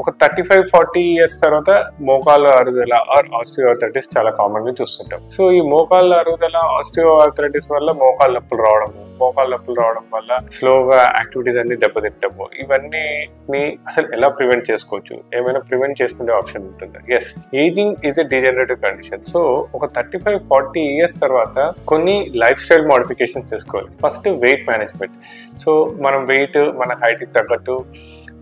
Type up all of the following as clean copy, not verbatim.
ఒక 35-40 ఇయర్స్ తర్వాత మోకాళ్ళ అరుగుదల ఆర్ ఆస్టియోఆర్థరైటిస్ చాలా కామన్ గా చూస్తుంటాం. సో ఈ మోకాళ్ళ అరుగుదల ఆస్టియోఆర్థరైటిస్ వల్ల మోకాళ్ళ నొప్పులు రావడం వల్ల స్లోగా యాక్టివిటీస్ అన్ని దెబ్బతింటాము. ఇవన్నీ అసలు ఎలా ప్రివెంట్ చేసుకోవచ్చు? ఏమైనా ప్రివెంట్ చేసుకునే ఆప్షన్ ఉంటుందా? Yes, ageing is a degenerative condition. So ఒక 35-40 ఇయర్స్ తర్వాత కొన్ని లైఫ్ స్టైల్ మోడిఫికేషన్స్ చేసుకోవాలి. First weight management. సో మనం వెయిట్ మన హైట్కి తగ్గట్టు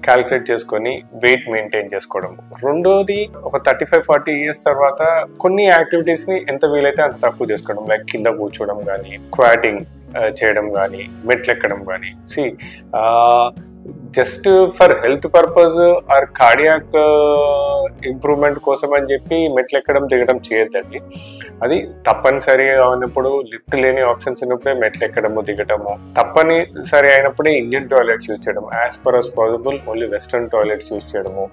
క్యాలిక్యులేట్ చేసుకొని వెయిట్ మెయింటైన్ చేసుకోవడం. రెండోది ఒక 35-40 ఇయర్స్ తర్వాత కొన్ని యాక్టివిటీస్ ని ఎంత వీలైతే అంత తక్కువ చేసుకోవడం. లైక్ కింద కూర్చోవడం కానీ, స్క్వాటింగ్ చేయడం కానీ, మెట్లు ఎక్కడం కానీ. Just for health purpose or cardiac improvement కోసం అని చెప్పి మెట్లు ఎక్కడం దిగడం చేయొద్దండి. అది తప్పనిసరిగా ఉన్నప్పుడు, లిఫ్ట్ లేని ఆప్షన్స్ ఉన్నప్పుడే మెట్లు ఎక్కడము దిగటము, తప్పనిసరి అయినప్పుడే ఇండియన్ టాయిలెట్స్ యూజ్ చేయడం, as per as possible only western toilets use చేయడము.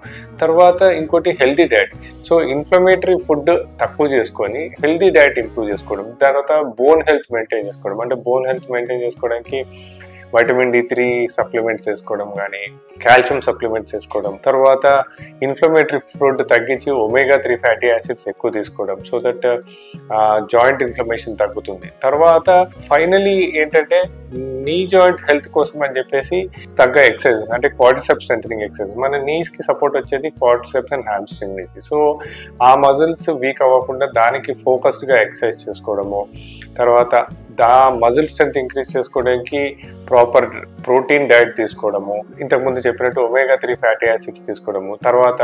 తర్వాత ఇంకోటి healthy diet. So inflammatory food తక్కువ చేసుకొని హెల్తీ డైట్ ఇంప్రూవ్ చేసుకోవడం. తర్వాత బోన్ హెల్త్ మెయింటైన్ చేసుకోవడం. అంటే బోన్ హెల్త్ మెయింటైన్ చేసుకోవడానికి వైటమిన్ D3 సప్లిమెంట్స్ వేసుకోవడం కానీ, కాల్షియం సప్లిమెంట్స్ వేసుకోవడం. తర్వాత ఇన్ఫ్లమేటరీ ఫుడ్ తగ్గించి omega-3 ఫ్యాటీ యాసిడ్స్ ఎక్కువ తీసుకోవడం. సో దట్ జాయింట్ ఇన్ఫ్లమేషన్ తగ్గుతుంది. తర్వాత ఫైనలీ ఏంటంటే నీ జాయింట్ హెల్త్ కోసం అని చెప్పేసి తగ్గ ఎక్సర్సైజెస్, అంటే క్వాడ్రిసెప్స్ స్ట్రెంథనింగ్ ఎక్సర్సైజ్. మన నీస్ కి సపోర్ట్ వచ్చేది క్వాడ్రిసెప్స్ అండ్ హ్యామ్స్ట్రింగ్ నుంచి. సో ఆ మజిల్స్ వీక్ అవ్వకుండా దానికి ఫోకస్డ్ గా ఎక్సర్సైజ్ చేసుకోవడము. తర్వాత మజిల్ స్ట్రెంత్ ఇంక్రీజ్ చేసుకోవడానికి ప్రాపర్ ప్రోటీన్ డైట్ తీసుకోవడము. ఇంతకుముందు చెప్పినట్టు omega-3 ఫ్యాటీ యాసిడ్స్ తీసుకోవడము. తర్వాత